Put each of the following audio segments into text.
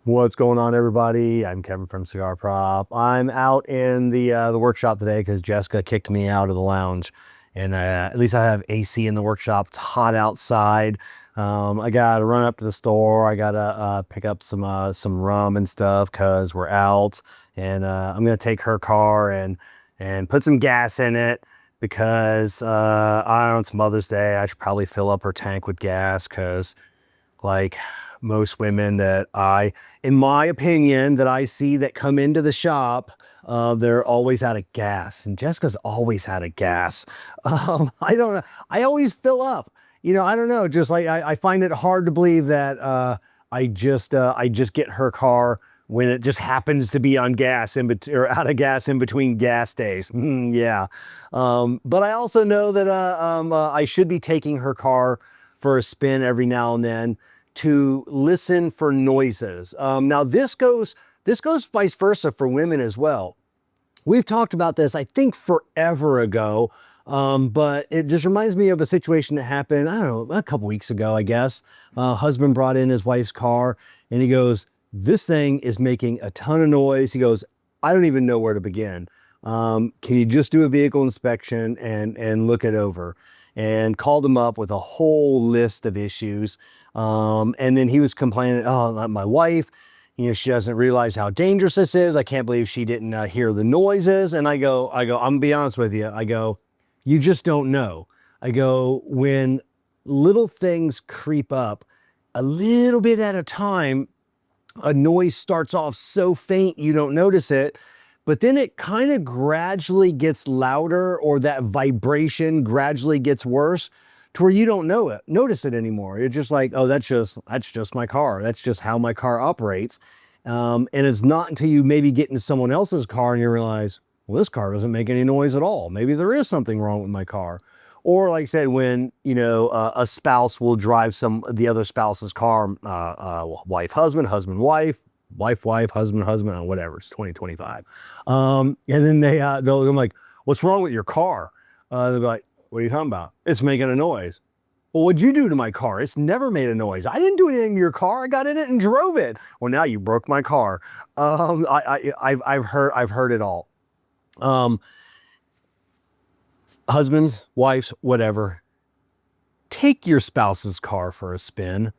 What's going on, everybody? I'm Kevin from Cigar Prop. I'm out in the workshop today because Jessica kicked me out of the lounge, and at least I have AC in the workshop. It's hot outside. I gotta run up to the store. I gotta pick up some rum and stuff because we're out, and I'm gonna take her car and put some gas in it because I don't know, it's Mother's Day. I should probably fill up her tank with gas because, like, most women that in my opinion, that I see that come into the shop, they're always out of gas, and Jessica's always out of gas. I don't know. I always fill up. You know, I don't know. Just like I find it hard to believe that I just get her car when it just happens to be on gas or out of gas in between gas days. Yeah. But I also know that I should be taking her car for a spin every now and then to listen for noises. Now this goes vice versa for women as well. We've talked about this, I think, forever ago, but it just reminds me of a situation that happened, I don't know, a couple weeks ago, I guess. Husband brought in his wife's car, and he goes, "This thing is making a ton of noise." He goes, "I don't even know where to begin. Can you just do a vehicle inspection and look it over?" And called him up with a whole list of issues. And then he was complaining, "Oh, my wife, you know, she doesn't realize how dangerous this is. I can't believe she didn't hear the noises." And I go, I'm gonna be honest with you. I go, "You just don't know." I go, when little things creep up a little bit at a time, a noise starts off so faint you don't notice it, but then it kind of gradually gets louder, or that vibration gradually gets worse to where you don't notice it anymore. You're just like, "Oh, that's just my car. That's just how my car operates." And it's not until you maybe get into someone else's car and you realize, well, this car doesn't make any noise at all. Maybe there is something wrong with my car. Or, like I said, when, you know, a spouse will drive the other spouse's car, wife, husband, husband, wife, wife, husband, husband, whatever. It's 2025. And then I'm like, "What's wrong with your car?" They'll be like, "What are you talking about? It's making a noise." "Well, what'd you do to my car? It's never made a noise." "I didn't do anything to your car. I got in it and drove it." "Well, now you broke my car." I've heard it all. Husbands, wives, whatever, take your spouse's car for a spin.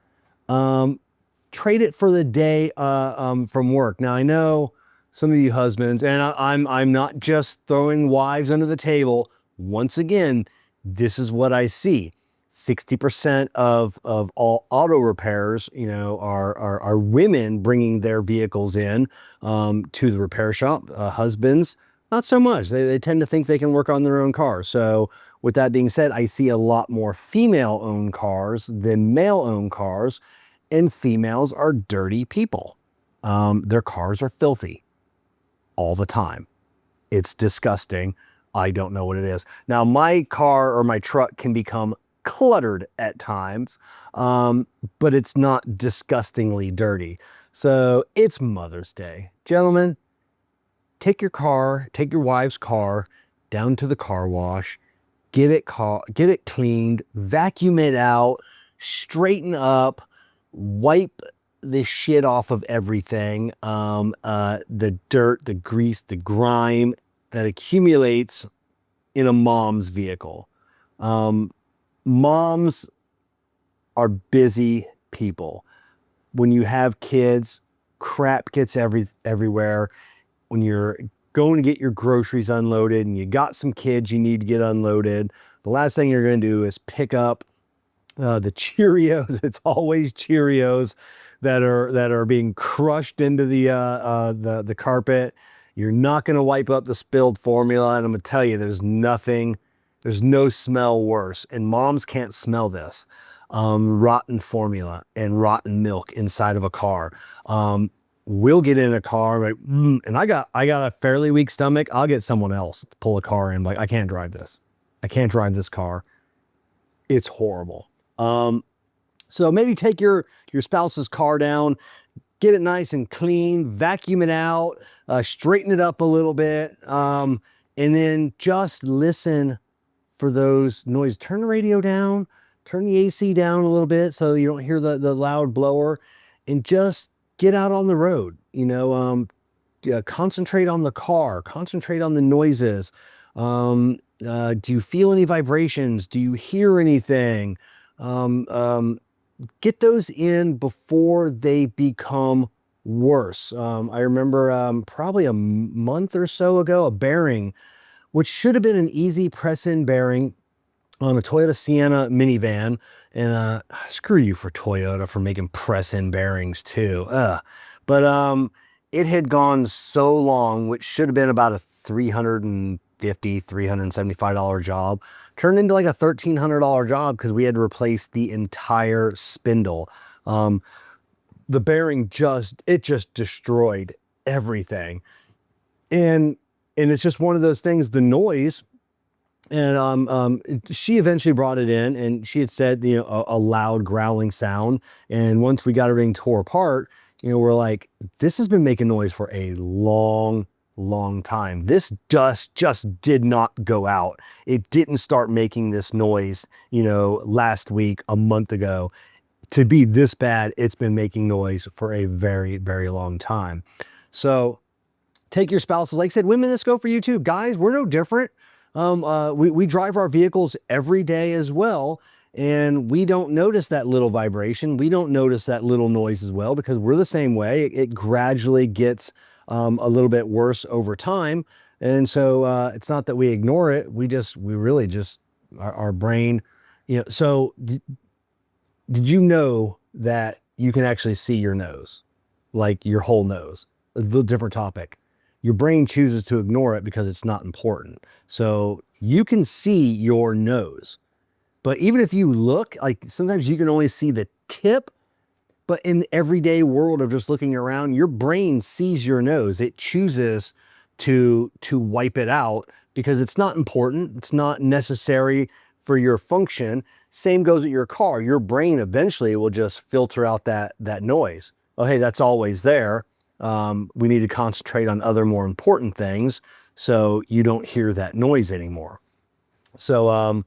Trade it for the day from work. Now, I know some of you husbands, and I'm not just throwing wives under the table. Once again, this is what I see. 60% of all auto repairs, you know, are women bringing their vehicles in to the repair shop. Husbands, not so much. They tend to think they can work on their own car. So with that being said, I see a lot more female-owned cars than male-owned cars, and females are dirty people. Their cars are filthy all the time. It's disgusting. I don't know what it is. Now, my car or my truck can become cluttered at times, but it's not disgustingly dirty. So it's Mother's Day. Gentlemen, take your wife's car down to the car wash, get it cleaned, vacuum it out, straighten up, wipe the shit off of everything, the dirt, the grease, the grime that accumulates in a mom's vehicle. Moms are busy people. When you have kids, crap gets everywhere. When you're going to get your groceries unloaded and you got some kids you need to get unloaded, the last thing you're going to do is pick up the Cheerios. It's always Cheerios that are being crushed into the carpet. You're not going to wipe up the spilled formula, and I'm going to tell you, there's no smell worse, and moms can't smell this. Rotten formula and rotten milk inside of a car. We'll get in a car, like, and I got a fairly weak stomach. I'll get someone else to pull a car in. Like, I can't drive this. I can't drive this car. It's horrible. So maybe take your spouse's car down, get it nice and clean, vacuum it out, straighten it up a little bit, and then just listen for those noises. Turn the radio down, turn the AC down a little bit so you don't hear the loud blower, and just get out on the road, you know, concentrate on the car, concentrate on the noises. Do you feel any vibrations? Do you hear anything? Get those in before they become worse. I remember probably a month or so ago, a bearing, which should have been an easy press-in bearing on a Toyota Sienna minivan. And screw you for Toyota for making press-in bearings too. But it had gone so long, which should have been about a $375 job, turned into like a $1,300 job because we had to replace the entire spindle. The bearing just destroyed everything. And it's just one of those things, the noise. And she eventually brought it in, and she had said, you know, a loud growling sound. And once we got everything tore apart, you know, we're like, this has been making noise for a long time. This dust just did not go out. It didn't start making this noise, you know, last week, a month ago. To be this bad, it's been making noise for a very long time. So take your spouses. Like I said, women, this go for you too. Guys, we're no different. We drive our vehicles every day as well, and we don't notice that little vibration. We don't notice that little noise as well, because we're the same way. It gradually gets a little bit worse over time. And so it's not that we ignore it. We really just, our brain, you know. So did you know that you can actually see your nose, like your whole nose? A little different topic. Your brain chooses to ignore it because it's not important. So you can see your nose, but even if you look, like sometimes you can only see the tip, but in the everyday world of just looking around, your brain sees your nose. It chooses to wipe it out because it's not important. It's not necessary for your function. Same goes with your car. Your brain eventually will just filter out that noise. Oh, hey, that's always there. We need to concentrate on other more important things so you don't hear that noise anymore. So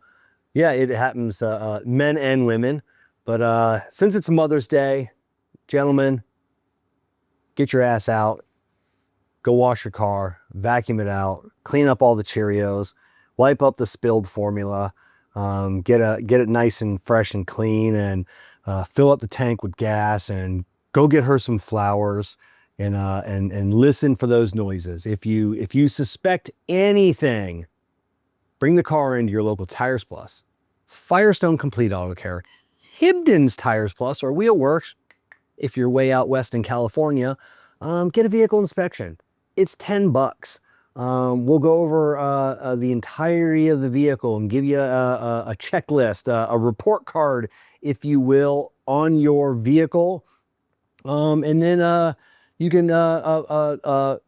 yeah, it happens, men and women. But since it's Mother's Day, gentlemen, get your ass out, go wash your car, vacuum it out, clean up all the Cheerios, wipe up the spilled formula, get it nice and fresh and clean, and fill up the tank with gas, and go get her some flowers. And listen for those noises. If you suspect anything, bring the car into your local Tires Plus, Firestone Complete Auto Care, Hibdon's Tires Plus, or Wheelworks. If you're way out west in California, get a vehicle inspection. It's $10. We'll go over the entirety of the vehicle and give you a checklist, a report card, if you will, on your vehicle, and then you can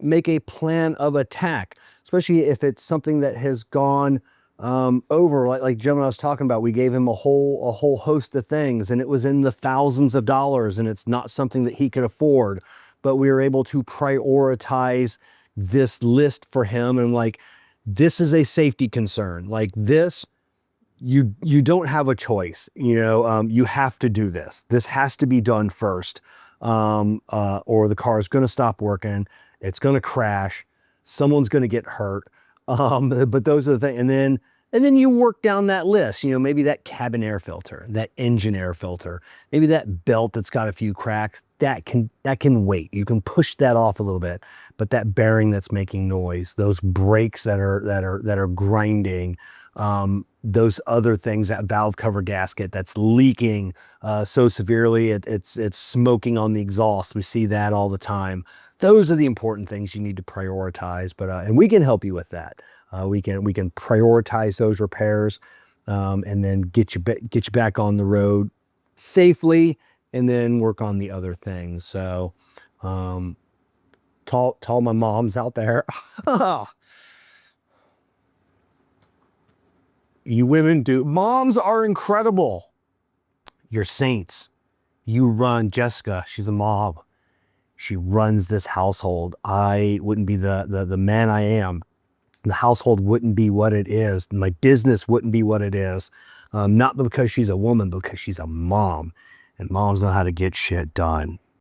make a plan of attack, especially if it's something that has gone over, like gentleman I was talking about. We gave him a whole host of things, and it was in the thousands of dollars, and it's not something that he could afford. But we were able to prioritize this list for him, and like, this is a safety concern. Like this, you don't have a choice. You know, you have to do this. This has to be done first. Or the car is going to stop working. It's going to crash. Someone's going to get hurt. But those are the things. And then you work down that list, you know, maybe that cabin air filter, that engine air filter, maybe that belt that's got a few cracks, that can wait. You can push that off a little bit. But that bearing that's making noise, those brakes that are grinding, those other things, that valve cover gasket that's leaking so severely it's smoking on the exhaust. We see that all the time. Those are the important things you need to prioritize. But and we can help you with that. We can prioritize those repairs, and then get you back on the road safely, and then work on the other things. So to all my moms out there, you women moms are incredible. You're saints. You run. Jessica, she's a mom. She runs this household. I wouldn't be the man I am. The household wouldn't be what it is. My business wouldn't be what it is. Not because she's a woman, but because she's a mom. And moms know how to get shit done.